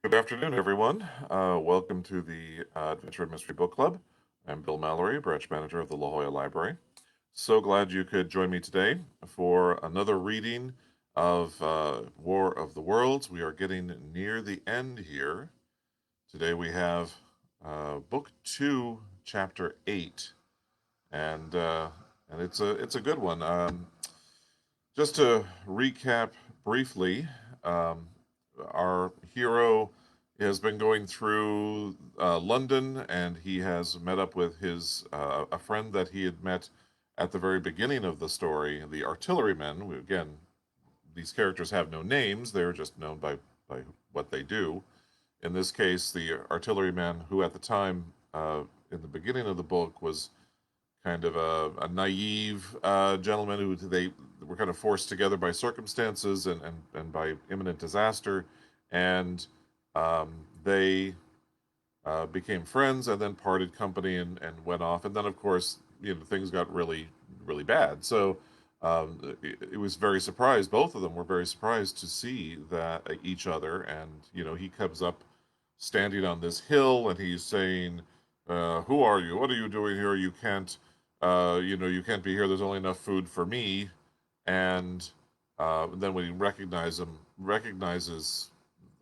Good afternoon, everyone. Welcome to the Adventure and Mystery Book Club. I'm Bill Mallory, branch manager of the La Jolla Library. So glad you could join me today for another reading of War of the Worlds. We are getting near the end here. Today we have Book 2, Chapter 8, and uh, and it's a good one. Just to recap briefly, um, our hero has been going through London, and he has met up with his a friend that he had met at the very beginning of the story, the artillerymen. Again, these characters have no names; they're just known by what they do. In this case, the artilleryman, who at the time in the beginning of the book was kind of a naive gentleman who they were kind of forced together by circumstances and by imminent disaster, and they became friends and then parted company and went off. And then, of course, things got really bad. So it was very surprised. Both of them were very surprised to see that each other. And he comes up standing on this hill and he's saying, "Who are you? What are you doing here? You can't, you can't be here. There's only enough food for me." And then when he recognizes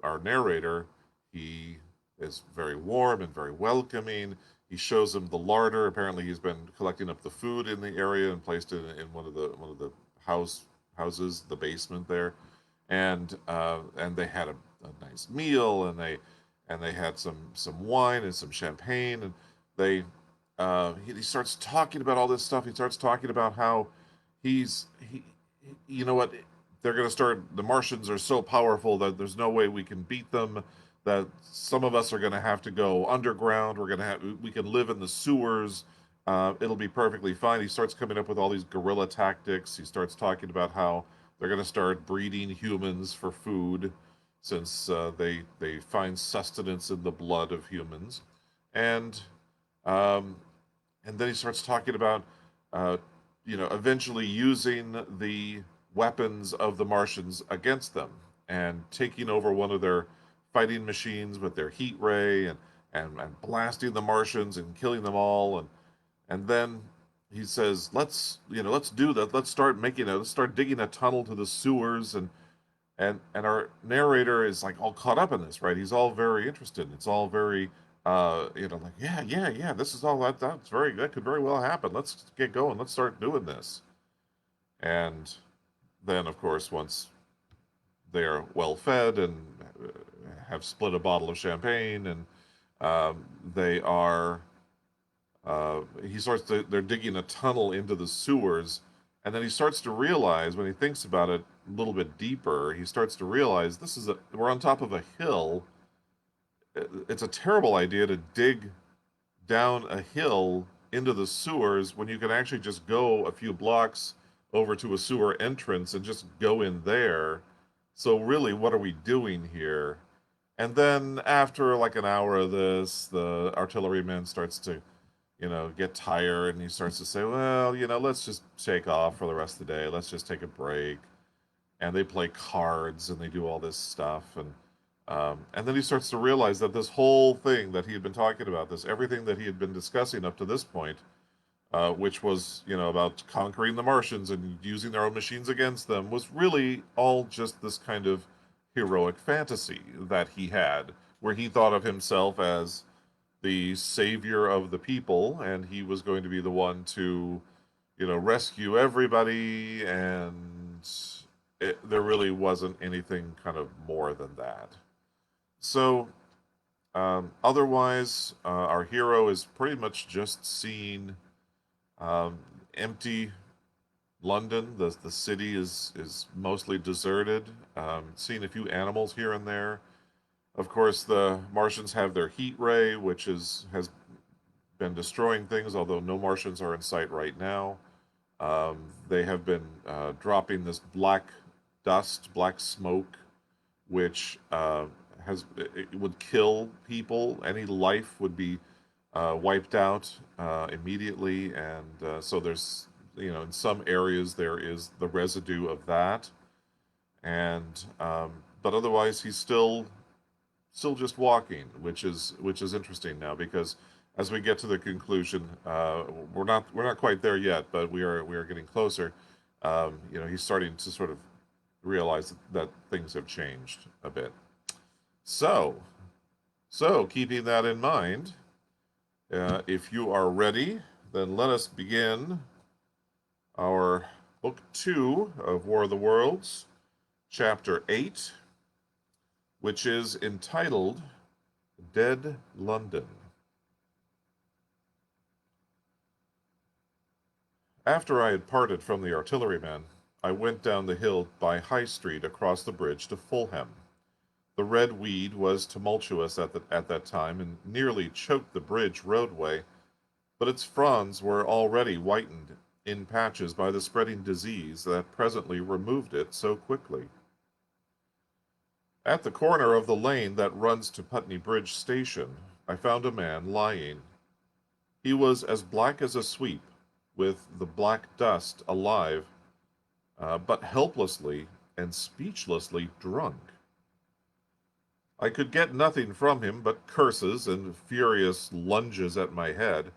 our narrator, he is very warm and very welcoming. He shows him the larder. Apparently, he's been collecting up the food in the area and placed it in one of the houses, the basement there, and they had a nice meal, and they had some wine and some champagne, and he starts talking about all this stuff. He starts talking about how he you know what, they're going to start. The Martians are so powerful that there's no way we can beat them. That some of us are going to have to go underground. We can live in the sewers. It'll be perfectly fine. He starts coming up with all these guerrilla tactics. He starts talking about how they're going to start breeding humans for food, since they find sustenance in the blood of humans, and um, and then he starts talking about uh, eventually using the weapons of the Martians against them and taking over one of their fighting machines with their heat ray, and blasting the Martians and killing them all. And then he says, let's do that. Let's start digging a tunnel to the sewers. And our narrator is like all caught up in this, right? He's all very interested. It's all very like, yeah, this is all that could very well happen. Let's get going. Let's start doing this. And then, of course, once they are well fed and have split a bottle of champagne, and they are they're digging a tunnel into the sewers, and then he starts to realize, when he thinks about it a little bit deeper, he starts to realize we're on top of a hill. It's a terrible idea to dig down a hill into the sewers when you can actually just go a few blocks over to a sewer entrance and just go in there. So really, what are we doing here? And then after like an hour of this, the artilleryman starts to, get tired, and he starts to say, well, let's just take off for the rest of the day. Let's just take a break. And they play cards and they do all this stuff. And then he starts to realize that this whole thing that he had been talking about, everything that he had been discussing up to this point, which was, about conquering the Martians and using their own machines against them, was really all just this kind of heroic fantasy that he had, where he thought of himself as the savior of the people, and he was going to be the one to, rescue everybody, and there really wasn't anything kind of more than that. So, otherwise, our hero is pretty much just seeing empty London. The city is mostly deserted. Seeing a few animals here and there. Of course, the Martians have their heat ray, which has been destroying things, although no Martians are in sight right now. They have been dropping this black smoke, which it would kill people. Any life would be wiped out immediately, and so there's, in some areas there is the residue of that, and but otherwise he's still still just walking, which is interesting now because as we get to the conclusion, we're not quite there yet, but we are getting closer. He's starting to sort of realize that things have changed a bit. So, keeping that in mind, if you are ready, then let us begin our book 2 of War of the Worlds, chapter 8, which is entitled Dead London. After I had parted from the artilleryman, I went down the hill by High Street across the bridge to Fulham. The red weed was tumultuous at that time and nearly choked the bridge roadway, but its fronds were already whitened in patches by the spreading disease that presently removed it so quickly. At the corner of the lane that runs to Putney Bridge Station, I found a man lying. He was as black as a sweep, with the black dust alive, but helplessly and speechlessly drunk. I could get nothing from him but curses and furious lunges at my head.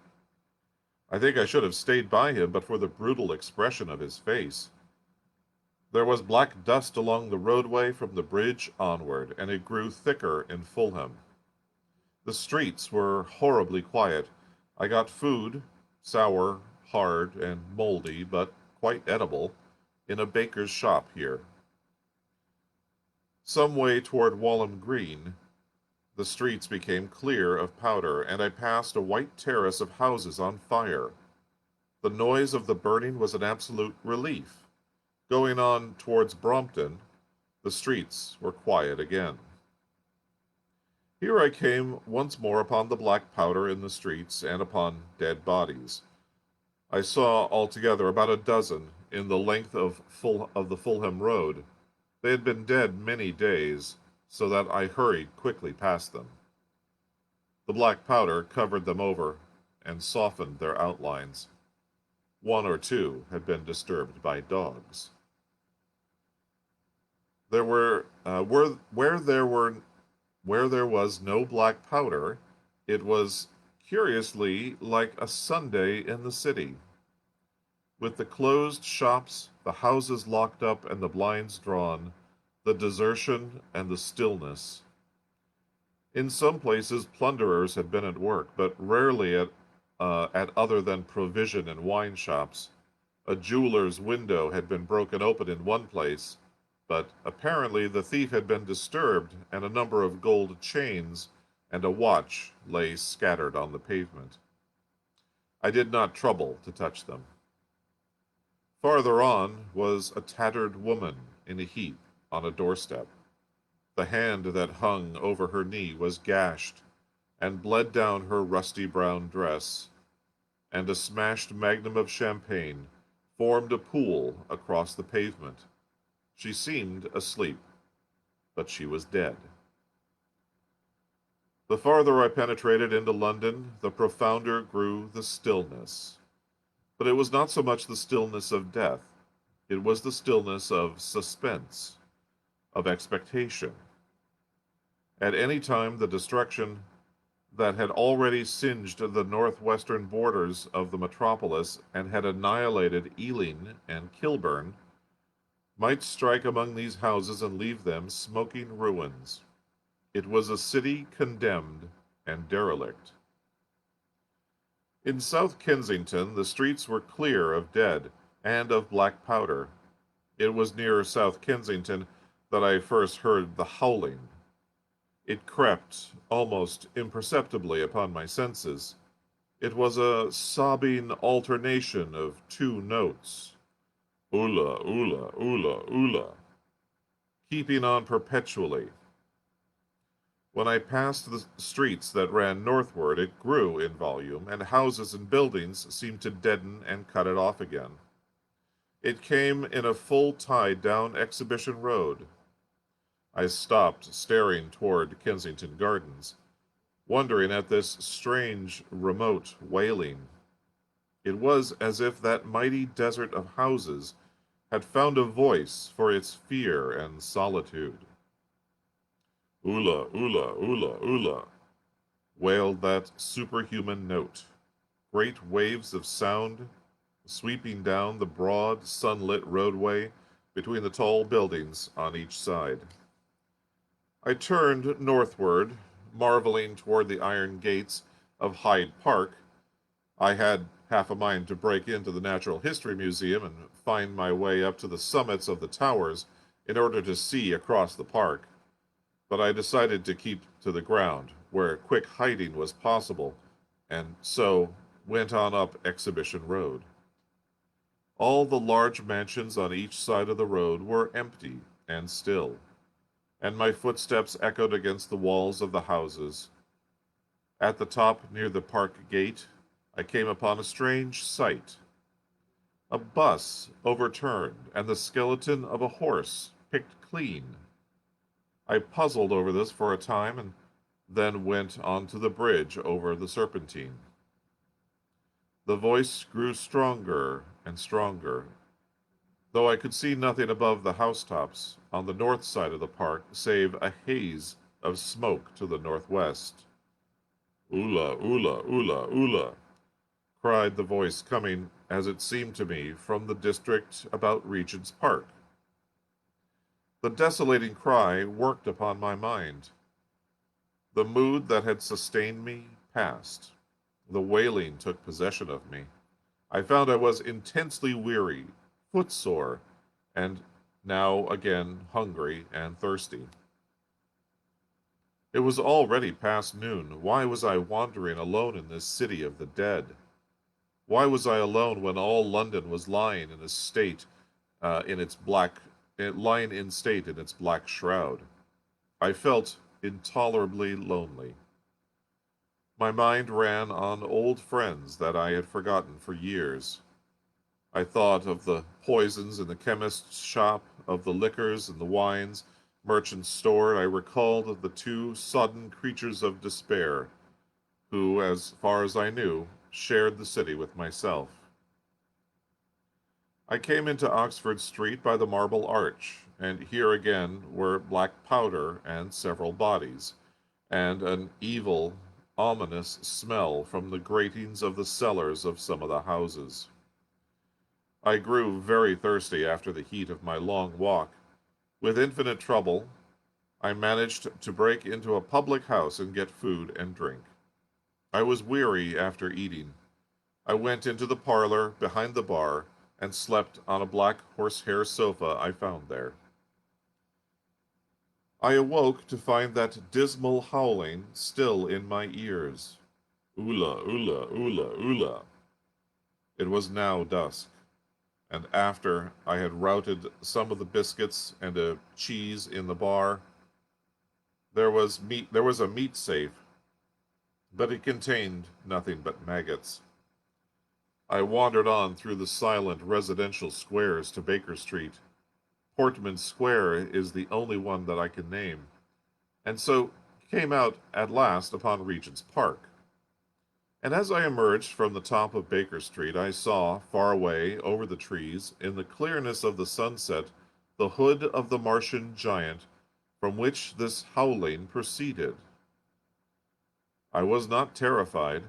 I think I should have stayed by him but for the brutal expression of his face. There was black dust along the roadway from the bridge onward, and it grew thicker in Fulham. The streets were horribly quiet. I got food, sour, hard, and moldy, but quite edible, in a baker's shop here. Some way toward Walham Green, the streets became clear of powder, and I passed a white terrace of houses on fire. The noise of the burning was an absolute relief. Going on towards Brompton, the streets were quiet again. Here I came once more upon the black powder in the streets and upon dead bodies. I saw altogether about a dozen in the length of the Fulham Road. They had been dead many days, so that I hurried quickly past them. The black powder covered them over and softened their outlines. One or two had been disturbed by dogs. There were where there was no black powder, it was curiously like a Sunday in the city. With the closed shops, the houses locked up and the blinds drawn, the desertion and the stillness. In some places plunderers had been at work, but rarely at other than provision and wine shops. A jeweler's window had been broken open in one place, but apparently the thief had been disturbed, and a number of gold chains and a watch lay scattered on the pavement. I did not trouble to touch them. Farther on was a tattered woman in a heap on a doorstep. The hand that hung over her knee was gashed and bled down her rusty brown dress, and a smashed magnum of champagne formed a pool across the pavement. She seemed asleep, but she was dead. The farther I penetrated into London, the profounder grew the stillness. But it was not so much the stillness of death. It was the stillness of suspense, of expectation. At any time, the destruction that had already singed the northwestern borders of the metropolis and had annihilated Ealing and Kilburn might strike among these houses and leave them smoking ruins. It was a city condemned and derelict. In South Kensington, the streets were clear of dead and of black powder. It was near South Kensington that I first heard the howling. It crept almost imperceptibly upon my senses. It was a sobbing alternation of two notes, "Ula, ula, ula, ula," keeping on perpetually. When I passed the streets that ran northward, it grew in volume, and houses and buildings seemed to deaden and cut it off again. It came in a full tide down Exhibition Road. I stopped, staring toward Kensington Gardens, wondering at this strange, remote wailing. It was as if that mighty desert of houses had found a voice for its fear and solitude. Ula, ula, ula, ula, wailed that superhuman note. Great waves of sound sweeping down the broad, sunlit roadway between the tall buildings on each side. I turned northward, marveling toward the iron gates of Hyde Park. I had half a mind to break into the Natural History Museum and find my way up to the summits of the towers in order to see across the park, but I decided to keep to the ground, where quick hiding was possible, and so went on up Exhibition Road. All the large mansions on each side of the road were empty and still, and my footsteps echoed against the walls of the houses. At the top, near the park gate, I came upon a strange sight. A bus overturned, and the skeleton of a horse picked clean. I puzzled over this for a time, and then went on to the bridge over the Serpentine. The voice grew stronger and stronger, though I could see nothing above the housetops on the north side of the park save a haze of smoke to the northwest. Ula, ula, ula, ula, cried the voice coming, as it seemed to me, from the district about Regent's Park. The desolating cry worked upon my mind. The mood that had sustained me passed. The wailing took possession of me. I found I was intensely weary, footsore, and now again hungry and thirsty. It was already past noon. Why was I wandering alone in this city of the dead? Why was I alone when all London was lying in a state in its black, lying in state in its black shroud? I felt intolerably lonely. My mind ran on old friends that I had forgotten for years. I thought of the poisons in the chemist's shop, of the liquors and the wines merchants stored. I recalled the two sodden creatures of despair, who, as far as I knew, shared the city with myself. I came into Oxford Street by the Marble Arch, and here again were black powder and several bodies, and an evil, ominous smell from the gratings of the cellars of some of the houses. I grew very thirsty after the heat of my long walk. With infinite trouble, I managed to break into a public house and get food and drink. I was weary after eating. I went into the parlor behind the bar and slept on a black horsehair sofa I found there. I awoke to find that dismal howling still in my ears. Ula, ula, ula, ula. It was now dusk, and after I had routed some of the biscuits and a cheese in the bar, there was a meat safe, but it contained nothing but maggots. I wandered on through the silent residential squares to Baker Street. Portman Square is the only one that I can name, and so came out at last upon Regent's Park. And as I emerged from the top of Baker Street, I saw, far away over the trees, in the clearness of the sunset, the hood of the Martian giant from which this howling proceeded. I was not terrified.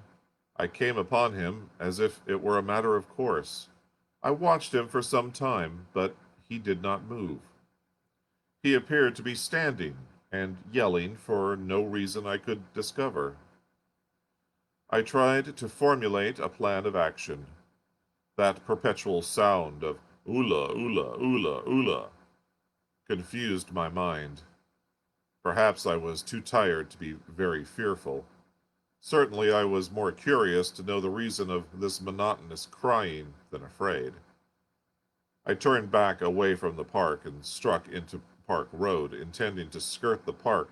I came upon him as if it were a matter of course. I watched him for some time, but he did not move. He appeared to be standing and yelling for no reason I could discover. I tried to formulate a plan of action. That perpetual sound of "ula, ula, ula, ula" confused my mind. Perhaps I was too tired to be very fearful. Certainly I was more curious to know the reason of this monotonous crying than afraid. I turned back away from the park and struck into Park Road, intending to skirt the park,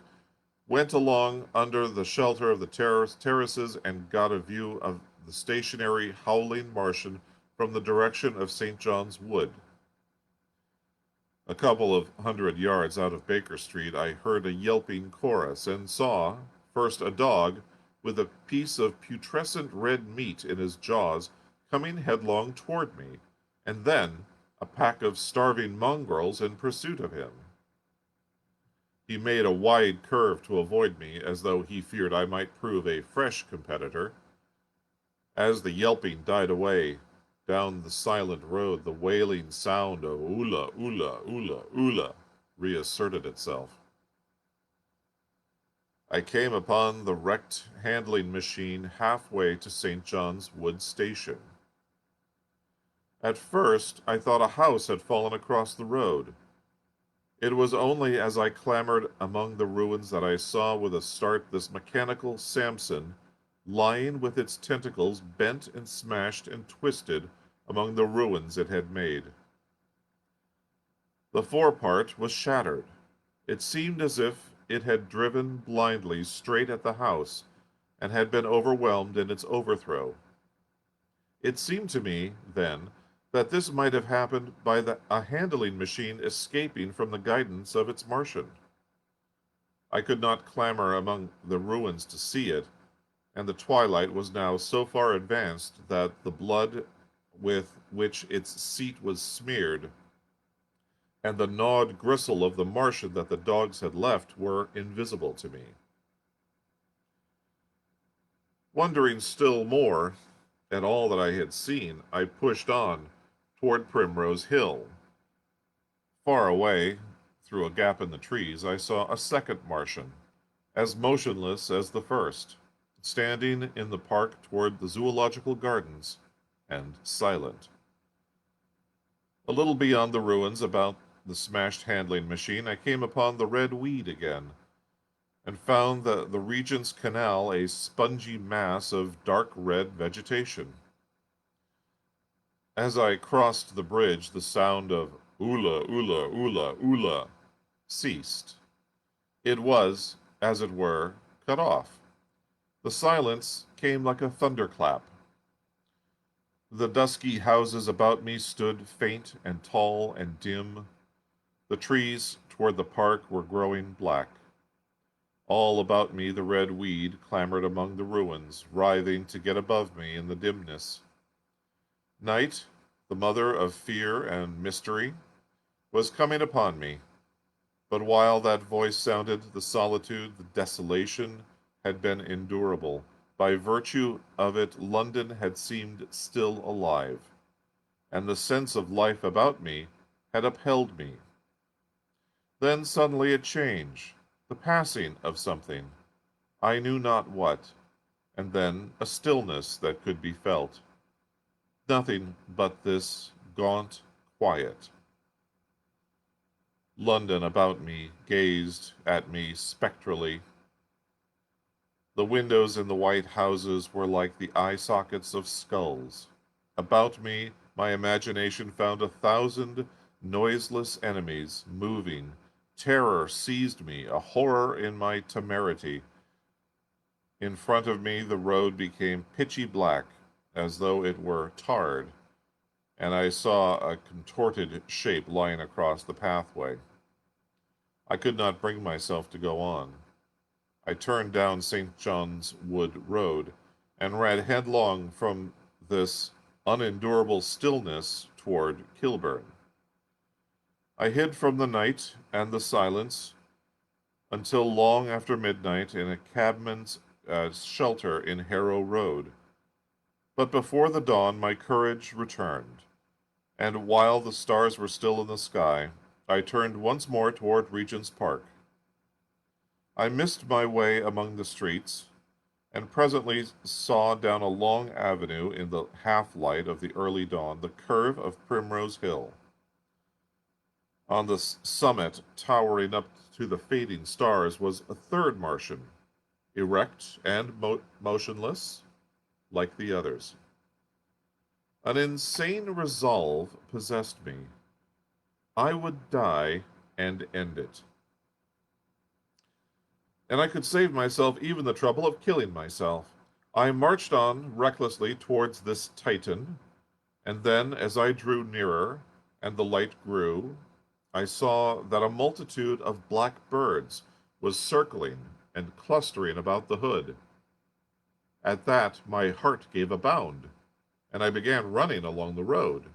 went along under the shelter of the terraces and got a view of the stationary, howling Martian from the direction of St. John's Wood. A couple of hundred yards out of Baker Street, I heard a yelping chorus and saw, first a dog with a piece of putrescent red meat in his jaws coming headlong toward me, and then a pack of starving mongrels in pursuit of him. He made a wide curve to avoid me, as though he feared I might prove a fresh competitor. As the yelping died away, down the silent road the wailing sound of "Ula, ula, ula, ula" reasserted itself. I came upon the wrecked handling machine halfway to St. John's Wood Station. At first, I thought a house had fallen across the road. It was only as I clambered among the ruins that I saw with a start this mechanical Samson lying with its tentacles bent and smashed and twisted among the ruins it had made. The forepart was shattered. It seemed as if it had driven blindly straight at the house and had been overwhelmed in its overthrow. It seemed to me, then, that this might have happened by a handling machine escaping from the guidance of its Martian. I could not clamber among the ruins to see it, and the twilight was now so far advanced that the blood with which its seat was smeared and the gnawed gristle of the Martian that the dogs had left were invisible to me. Wondering still more at all that I had seen, I pushed on toward Primrose Hill. Far away, through a gap in the trees, I saw a second Martian, as motionless as the first, standing in the park toward the zoological gardens, and silent. A little beyond the ruins, about the smashed handling machine, I came upon the red weed again, and found the Regent's Canal a spongy mass of dark red vegetation. As I crossed the bridge, the sound of "Ula, ula, ula, ula" ceased. It was, as it were, cut off. The silence came like a thunderclap. The dusky houses about me stood faint and tall and dim. The trees toward the park were growing black. All about me the red weed clambered among the ruins, writhing to get above me in the dimness. Night, the mother of fear and mystery, was coming upon me. But while that voice sounded, the solitude, the desolation, had been endurable. By virtue of it, London had seemed still alive, and the sense of life about me had upheld me. Then suddenly a change, the passing of something, I knew not what, and then a stillness that could be felt. Nothing but this gaunt quiet. London about me gazed at me spectrally. The windows in the white houses were like the eye sockets of skulls. About me, my imagination found 1,000 noiseless enemies moving. Terror seized me, a horror in my temerity. In front of me, the road became pitchy black, as though it were tarred, and I saw a contorted shape lying across the pathway. I could not bring myself to go on. I turned down St. John's Wood Road and ran headlong from this unendurable stillness toward Kilburn. I hid from the night and the silence until long after midnight in a cabman's shelter in Harrow Road. But before the dawn my courage returned, and while the stars were still in the sky, I turned once more toward Regent's Park. I missed my way among the streets, and presently saw down a long avenue in the half-light of the early dawn the curve of Primrose Hill. On the summit, towering up to the fading stars, was a third Martian, erect and motionless, like the others. An insane resolve possessed me. I would die and end it. And I could save myself even the trouble of killing myself. I marched on recklessly towards this Titan, and then, as I drew nearer, and the light grew, I saw that a multitude of black birds was circling and clustering about the hood. At that, my heart gave a bound, and I began running along the road.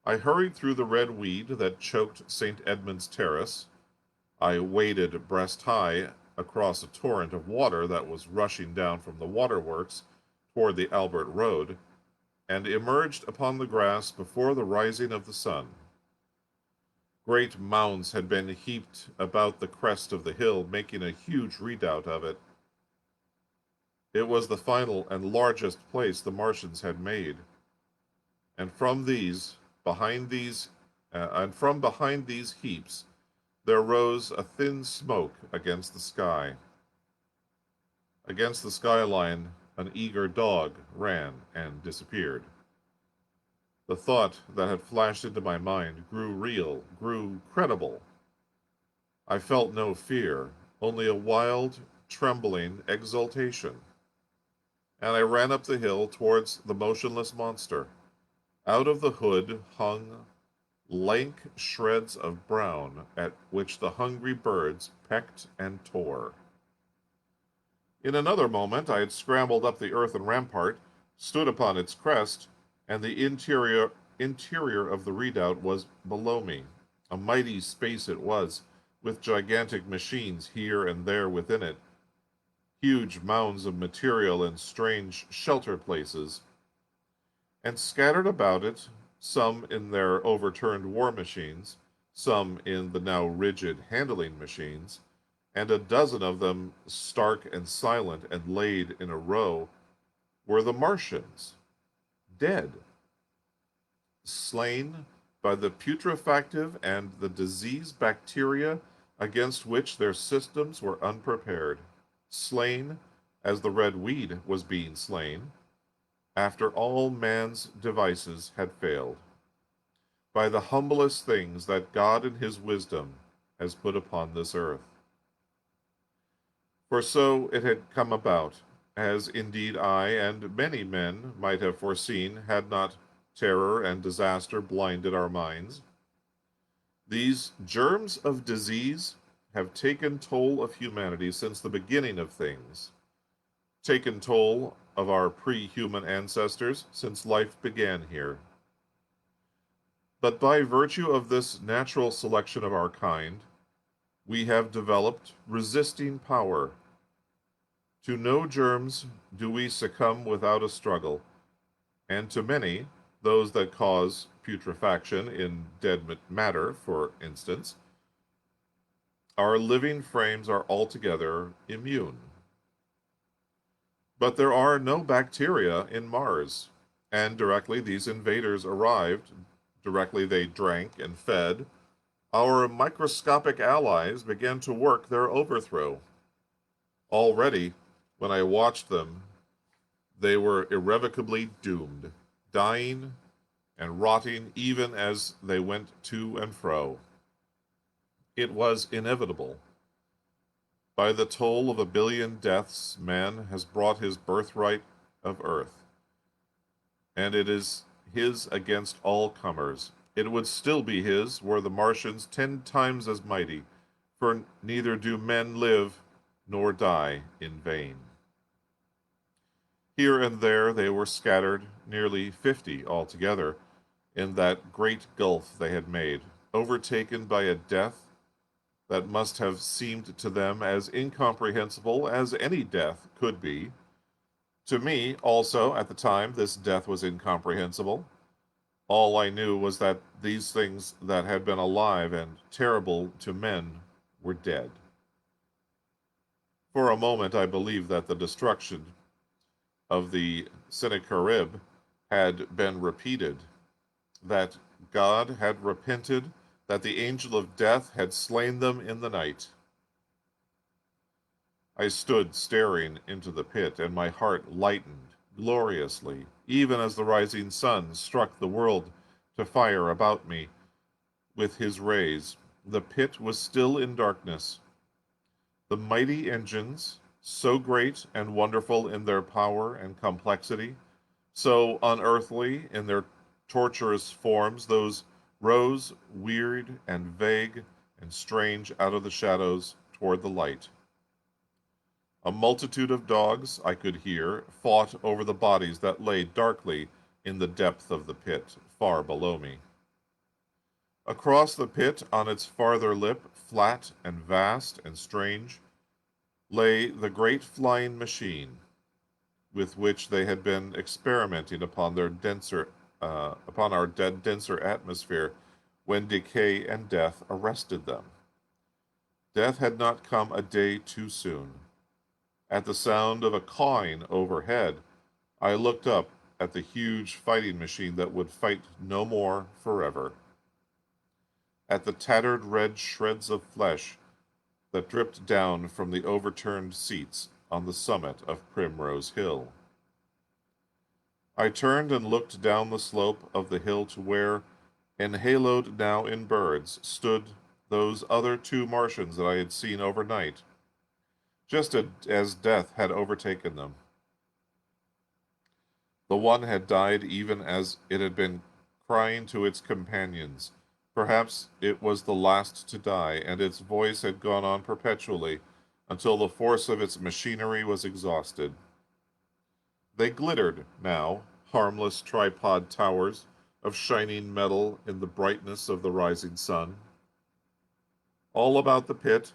I hurried through the red weed that choked St. Edmund's Terrace, I waded breast high across a torrent of water that was rushing down from the waterworks toward the Albert Road, and emerged upon the grass before the rising of the sun. Great mounds had been heaped about the crest of the hill, making a huge redoubt of it. It was the final and largest place the Martians had made, and from behind these heaps, there rose a thin smoke against the sky. Against the skyline, an eager dog ran and disappeared. The thought that had flashed into my mind grew real, grew credible. I felt no fear, only a wild, trembling exultation. And I ran up the hill towards the motionless monster. Out of the hood hung lank shreds of brown at which the hungry birds pecked and tore. In another moment I had scrambled up the earthen rampart, stood upon its crest, and the interior of the redoubt was below me. A mighty space it was, with gigantic machines here and there within it, huge mounds of material and strange shelter places, and scattered about it, some in their overturned war machines, some in the now rigid handling machines, and a dozen of them stark and silent and laid in a row, were the Martians, dead, slain by the putrefactive and the disease bacteria against which their systems were unprepared, slain as the red weed was being slain, after all man's devices had failed, by the humblest things that God in his wisdom has put upon this earth. For so it had come about, as indeed I and many men might have foreseen had not terror and disaster blinded our minds. These germs of disease have taken toll of humanity since the beginning of things, taken toll of our pre-human ancestors since life began here. But by virtue of this natural selection of our kind, we have developed resisting power. To no germs do we succumb without a struggle, and to many, those that cause putrefaction in dead matter, for instance, our living frames are altogether immune. But there are no bacteria in Mars, and directly these invaders arrived, directly they drank and fed, our microscopic allies began to work their overthrow. Already, when I watched them, they were irrevocably doomed, dying and rotting even as they went to and fro. It was inevitable. By the toll of 1,000,000,000 deaths, man has brought his birthright of earth, and it is his against all comers. It would still be his were the Martians 10 times as mighty, for neither do men live nor die in vain. Here and there they were scattered, nearly 50 altogether, in that great gulf they had made, overtaken by a death that must have seemed to them as incomprehensible as any death could be. To me, also, at the time, this death was incomprehensible. All I knew was that these things that had been alive and terrible to men were dead. For a moment I believed that the destruction of the Sennacherib had been repeated, that God had repented, that the angel of death had slain them in the night. I stood staring into the pit, and my heart lightened gloriously, even as the rising sun struck the world to fire about me with his rays. The pit was still in darkness. The mighty engines, so great and wonderful in their power and complexity, so unearthly in their torturous forms, those rose weird and vague and strange out of the shadows toward the light. A multitude of dogs, I could hear, fought over the bodies that lay darkly in the depth of the pit, far below me. Across the pit, on its farther lip, flat and vast and strange, lay the great flying machine with which they had been experimenting upon our dead denser atmosphere when decay and death arrested them. Death had not come a day too soon. At the sound of a cawing overhead, I looked up at the huge fighting machine that would fight no more forever, at the tattered red shreds of flesh that dripped down from the overturned seats on the summit of Primrose Hill. I turned and looked down the slope of the hill to where, enhaloed now in birds, stood those other two Martians that I had seen overnight, just as death had overtaken them. The one had died even as it had been crying to its companions. Perhaps it was the last to die, and its voice had gone on perpetually until the force of its machinery was exhausted. They glittered now, harmless tripod towers of shining metal in the brightness of the rising sun. All about the pit,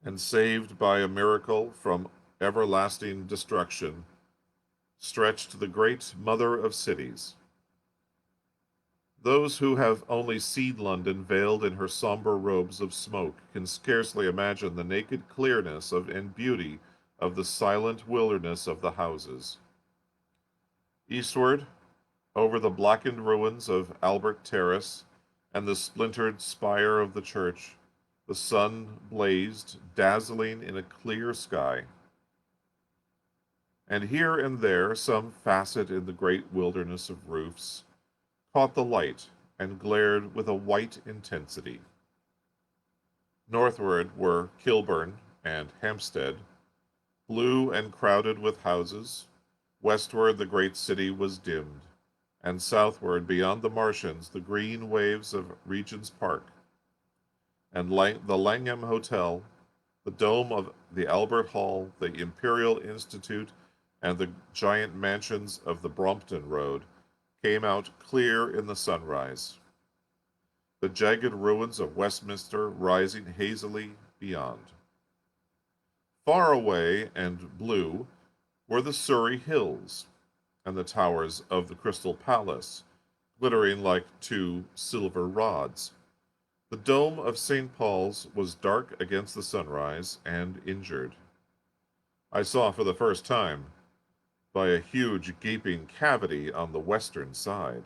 and saved by a miracle from everlasting destruction, stretched the great mother of cities. Those who have only seen London veiled in her somber robes of smoke can scarcely imagine the naked clearness of and beauty of the silent wilderness of the houses. Eastward, over the blackened ruins of Albert Terrace and the splintered spire of the church, the sun blazed, dazzling in a clear sky. And here and there some facet in the great wilderness of roofs caught the light and glared with a white intensity. Northward were Kilburn and Hampstead, blue and crowded with houses. Westward the great city was dimmed, and southward beyond the Martians the green waves of Regent's Park, and the Langham Hotel, the dome of the Albert Hall, the Imperial Institute, and the giant mansions of the Brompton Road came out clear in the sunrise, the jagged ruins of Westminster rising hazily beyond. Far away and blue were the Surrey Hills, and the towers of the Crystal Palace, glittering like two silver rods. The dome of St. Paul's was dark against the sunrise and injured. I saw for the first time by a huge gaping cavity on the western side.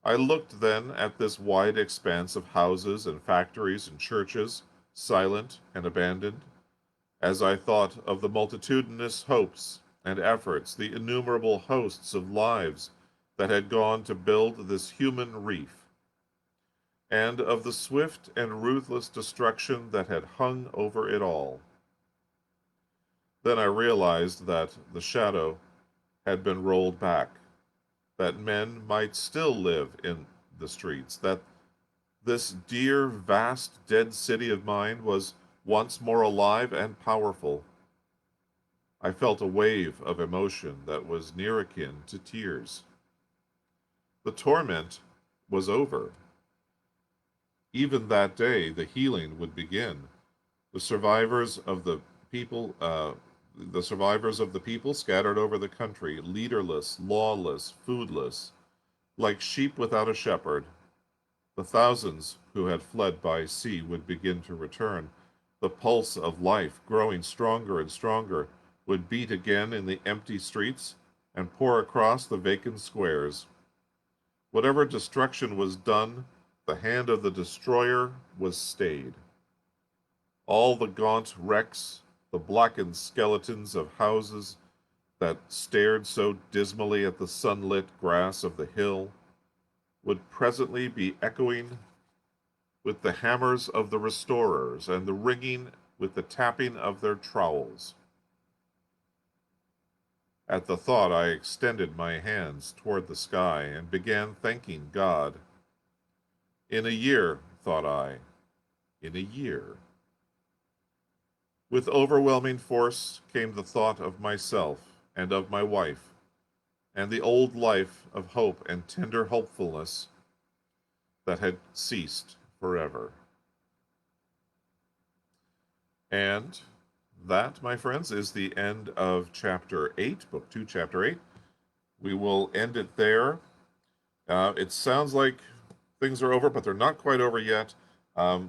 I looked then at this wide expanse of houses and factories and churches, silent and abandoned, as I thought of the multitudinous hopes and efforts, the innumerable hosts of lives that had gone to build this human reef, and of the swift and ruthless destruction that had hung over it all. Then I realized that the shadow had been rolled back, that men might still live in the streets, that this dear, vast, dead city of mine was once more alive and powerful. I felt a wave of emotion that was near akin to tears. The torment was over. Even that day, the healing would begin. The survivors of the people, uh, the survivors of the people scattered over the country, leaderless, lawless, foodless, like sheep without a shepherd. The thousands who had fled by sea would begin to return. The pulse of life, growing stronger and stronger, would beat again in the empty streets and pour across the vacant squares. Whatever destruction was done, the hand of the destroyer was stayed. All the gaunt wrecks, the blackened skeletons of houses that stared so dismally at the sunlit grass of the hill, would presently be echoing with the hammers of the restorers and the ringing with the tapping of their trowels. At the thought, I extended my hands toward the sky and began thanking God. In a year, thought I, in a year. With overwhelming force came the thought of myself and of my wife, and the old life of hope and tender hopefulness that had ceased forever. And that, my friends, is the end of Chapter 8, Book 2, Chapter 8. We will end it there. It sounds like things are over, but they're not quite over yet.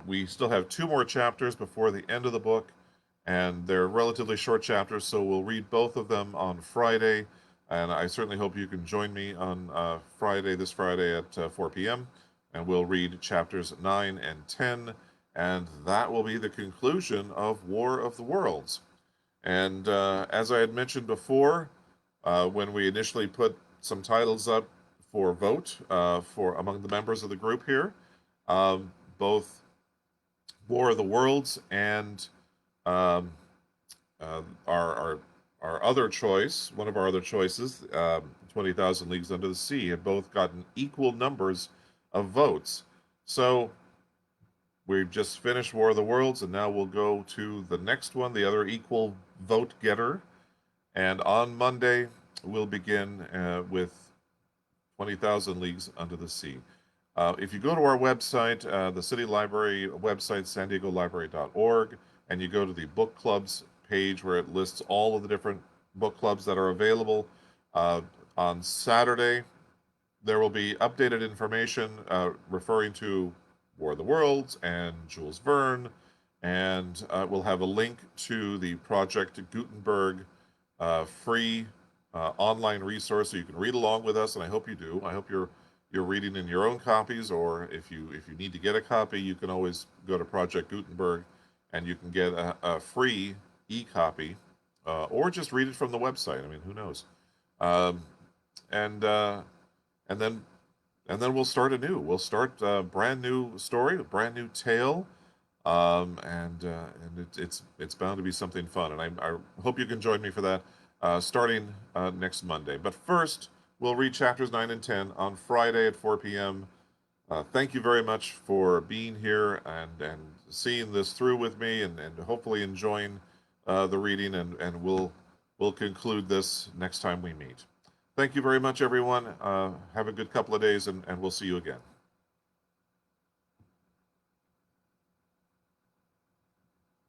We still have 2 more chapters before the end of the book, and they're relatively short chapters, so we'll read both of them on Friday. And I certainly hope you can join me on this Friday at 4 p.m., and we'll read chapters 9 and 10, and that will be the conclusion of War of the Worlds. And as I had mentioned before, when we initially put some titles up for vote for among the members of the group here, both War of the Worlds and um, our other choice, one of our other choices, 20,000 Leagues Under the Sea, had both gotten equal numbers of votes. So we've just finished War of the Worlds, and now we'll go to the next one, the other equal vote getter. And on Monday, we'll begin with 20,000 Leagues Under the Sea. If you go to our website, the City Library website, san-diego-library.org, and you go to the book clubs page where it lists all of the different book clubs that are available, on Saturday, there will be updated information referring to War of the Worlds and Jules Verne, and we'll have a link to the Project Gutenberg free online resource so you can read along with us, and I hope you do. I hope you're reading in your own copies, or if you need to get a copy, you can always go to Project Gutenberg and you can get a free e-copy, or just read it from the website. I mean, who knows? Um, and then we'll start anew. We'll start a brand new story, a brand new tale, and it's bound to be something fun. And I hope you can join me for that, starting next Monday. But first, we'll read chapters 9 and 10 on Friday at 4 p.m. Thank you very much for being here and seeing this through with me, and hopefully enjoying the reading, and we'll conclude this next time we meet. Thank you very much, everyone. Have a good couple of days, and we'll see you again.